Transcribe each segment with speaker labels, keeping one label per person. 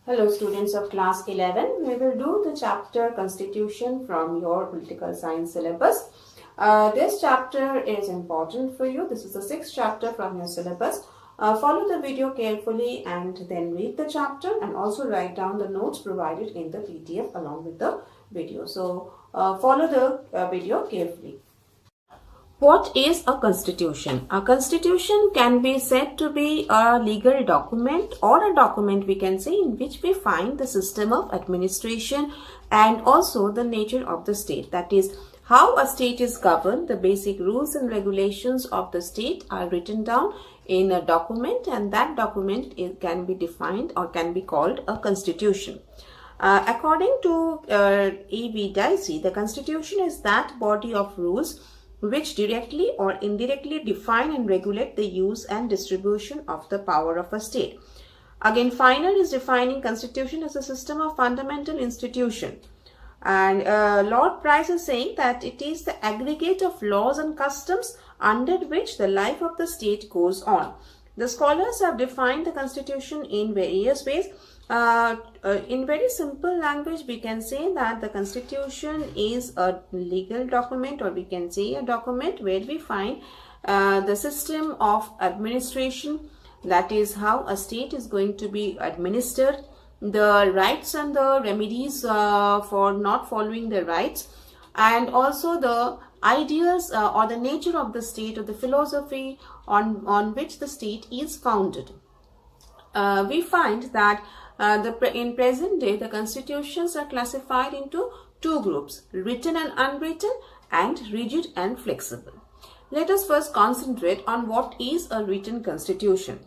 Speaker 1: Hello students of class 11, we will do the chapter Constitution from your political science syllabus. This chapter is important for you. This is the 6th chapter from your syllabus. Follow the video carefully and then read the chapter and also write down the notes provided in the PDF along with the video. So follow the video carefully. What is a constitution? A constitution can be said to be a legal document or a document we can say in which we find the system of administration and also the nature of the state. That is, how a state is governed, the basic rules and regulations of the state are written down in a document, and that document can be defined or can be called a constitution. According to E.V. Dicey, the constitution is that body of rules which directly or indirectly define and regulate the use and distribution of the power of a state. Again, Feiner is defining constitution as a system of fundamental institution. And Lord Price is saying that it is the aggregate of laws and customs under which the life of the state goes on. The scholars have defined the constitution in various ways. In very simple language, we can say that the constitution is a legal document, or we can say a document where we find the system of administration, that is how a state is going to be administered, the rights and the remedies for not following the rights, and also the ideas or the nature of the state or the philosophy on which the state is founded. We find that in present day, the constitutions are classified into two groups, written and unwritten, and rigid and flexible. Let us first concentrate on what is a written constitution.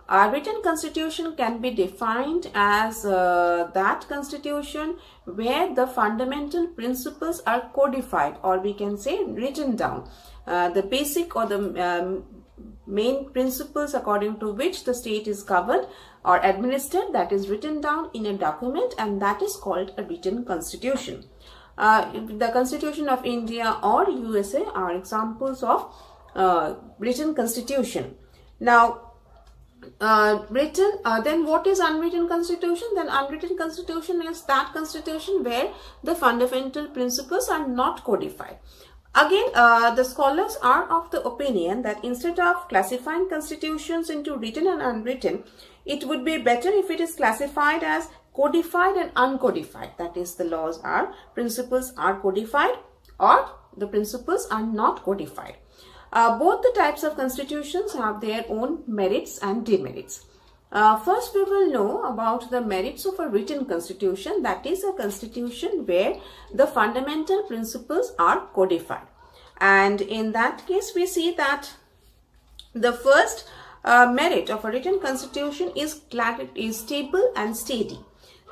Speaker 1: A written constitution can be defined as that constitution where the fundamental principles are codified, or we can say written down. The basic or the main principles according to which the state is governed or administered, that is written down in a document, and that is called a written constitution. The Constitution of India or USA are examples of written constitution. Now, then what is unwritten constitution? Then unwritten constitution is that constitution where the fundamental principles are not codified. Again, the scholars are of the opinion that instead of classifying constitutions into written and unwritten, it would be better if it is classified as codified and uncodified. That is, the laws are, principles are codified or the principles are not codified. Both the types of constitutions have their own merits and demerits. First, we will know about the merits of a written constitution, that is a constitution where the fundamental principles are codified. And in that case, we see that the first merit of a written constitution is stable and steady.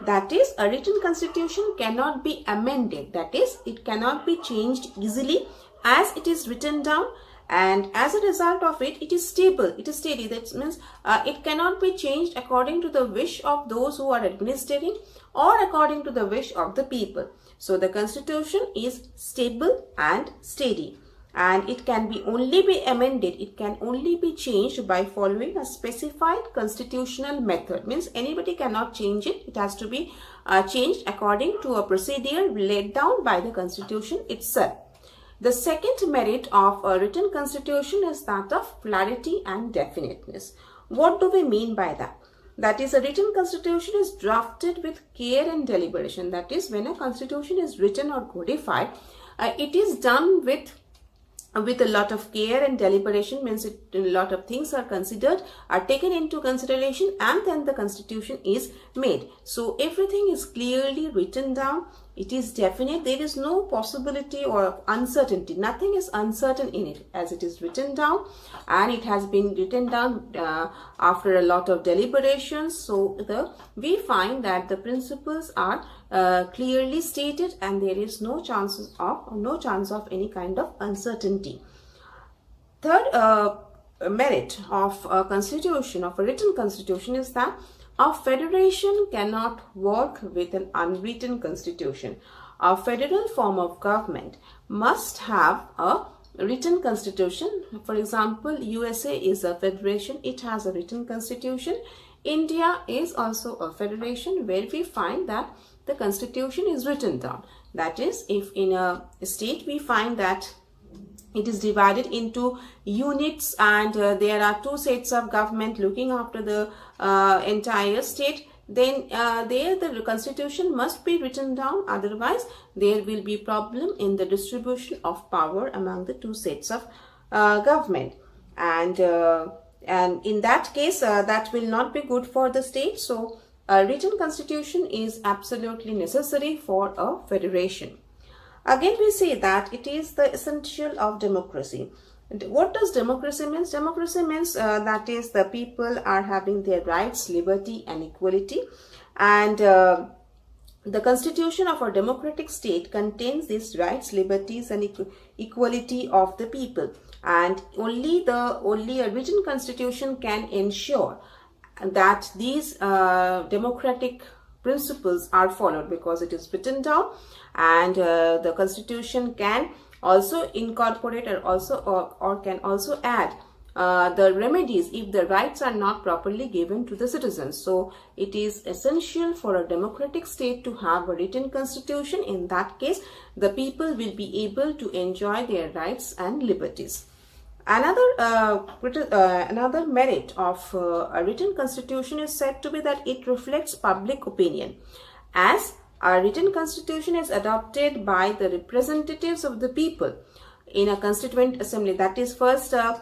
Speaker 1: That is, a written constitution cannot be amended. That is, it cannot be changed easily as it is written down. And as a result of it, it is stable, it is steady. That means it cannot be changed according to the wish of those who are administering or according to the wish of the people. So the constitution is stable and steady, and it can only be amended, it can only be changed by following a specified constitutional method. Means anybody cannot change it, it has to be changed according to a procedure laid down by the constitution itself. The second merit of a written constitution is that of clarity and definiteness. What do we mean by that? That is, a written constitution is drafted with care and deliberation. That is, when a constitution is written or codified, it is done with a lot of care and deliberation. Means a lot of things are considered, are taken into consideration, and then the constitution is made. So everything is clearly written down. It is definite. There is no possibility or uncertainty. Nothing is uncertain in it, as it is written down, and it has been written down after a lot of deliberations. So we find that the principles are clearly stated, and there is no chance of any kind of uncertainty. Third merit of a constitution, of a written constitution, is that a federation cannot work with an unwritten constitution. A federal form of government must have a written constitution. For example, USA is a federation, it has a written constitution. India is also a federation where we find that the constitution is written down. That is, if in a state we find that it is divided into units and there are two sets of government looking after the entire state, then there the constitution must be written down, otherwise there will be problem in the distribution of power among the two sets of government, and in that case that will not be good for the state. So a written constitution is absolutely necessary for a federation. Again, we say that it is the essential of democracy. What does democracy mean? Democracy means that is the people are having their rights, liberty and equality, and the constitution of a democratic state contains these rights, liberties and equality of the people, and only a written constitution can ensure that these democratic principles are followed, because it is written down, and the constitution can also incorporate or can also add the remedies if the rights are not properly given to the citizens. So it is essential for a democratic state to have a written constitution. In that case, the people will be able to enjoy their rights and liberties. Another merit of a written constitution is said to be that it reflects public opinion, as a written constitution is adopted by the representatives of the people in a constituent assembly. That is, first the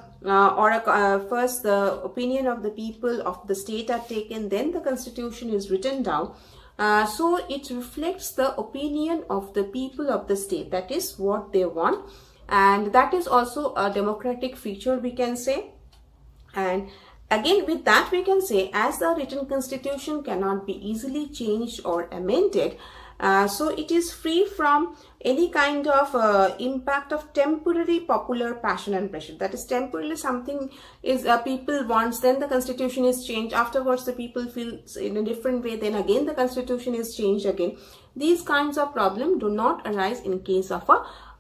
Speaker 1: opinion of the people of the state are taken, then the constitution is written down. So it reflects the opinion of the people of the state, that is what they want, and that is also a democratic feature, we can say. And again, with that we can say, as the written constitution cannot be easily changed or amended, so it is free from any kind of impact of temporary popular passion and pressure. That is, temporarily something is people wants, then the constitution is changed, afterwards the people feel in a different way, then again the constitution is changed again. These kinds of problems do not arise in case of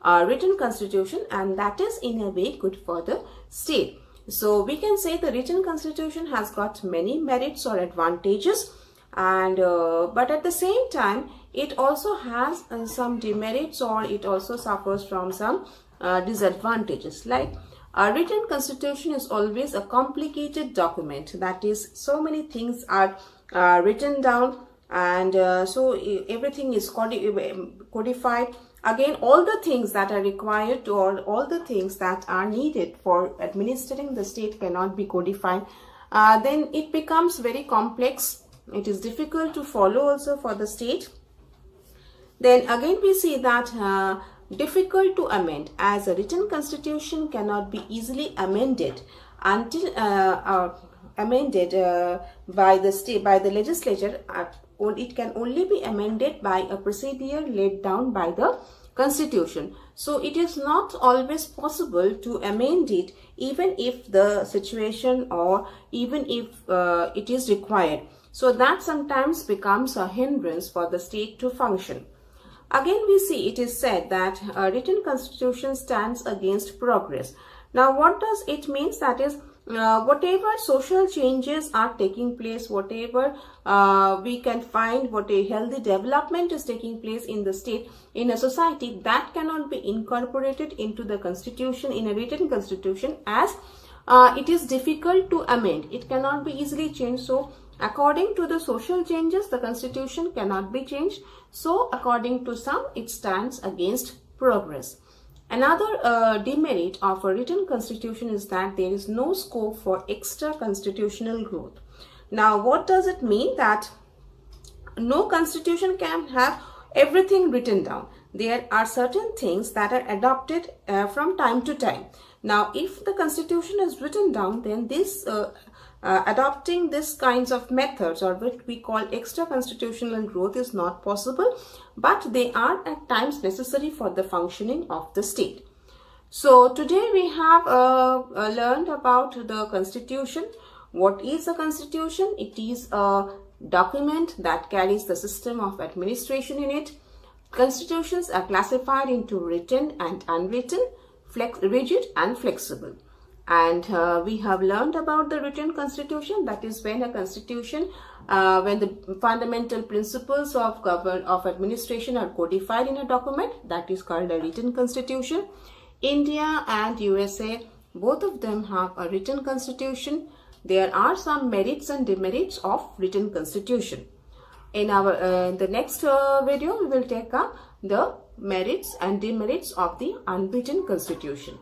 Speaker 1: a written constitution, and that is in a way good for the state. So we can say the written constitution has got many merits or advantages, and but at the same time it also has some demerits, or it also suffers from some disadvantages. Like, a written constitution is always a complicated document, that is, so many things are written down, and so everything is codified. Again, all the things that are required to, or all the things that are needed for administering the state cannot be codified. Then it becomes very complex. It is difficult to follow also for the state. Then again we see that difficult to amend, as a written constitution cannot be easily amended until amended by the legislature. It can only be amended by a procedure laid down by the constitution. So it is not always possible to amend it, even if the situation or even if it is required. So that sometimes becomes a hindrance for the state to function. Again, we see it is said that a written constitution stands against progress. Now, what does it mean? That is, whatever social changes are taking place, whatever we can find, what a healthy development is taking place in the state, in a society, that cannot be incorporated into the constitution, in a written constitution, as it is difficult to amend. It cannot be easily changed. So according to the social changes, the constitution cannot be changed. So according to some, it stands against progress. Another demerit of a written constitution is that there is no scope for extra constitutional growth. Now, what does it mean? That no constitution can have everything written down. There are certain things that are adopted from time to time. Now, if the constitution is written down, then this adopting this kinds of methods, or what we call extra constitutional growth, is not possible, but they are at times necessary for the functioning of the state. So today we have learned about the constitution. What is a constitution? It is a document that carries the system of administration in it. Constitutions are classified into written and unwritten, rigid and flexible. And we have learned about the written constitution. That is when a constitution, when the fundamental principles of administration are codified in a document, that is called a written constitution. India and USA, both of them have a written constitution. There are some merits and demerits of written constitution. In our the next video, we will take up the merits and demerits of the unwritten constitution.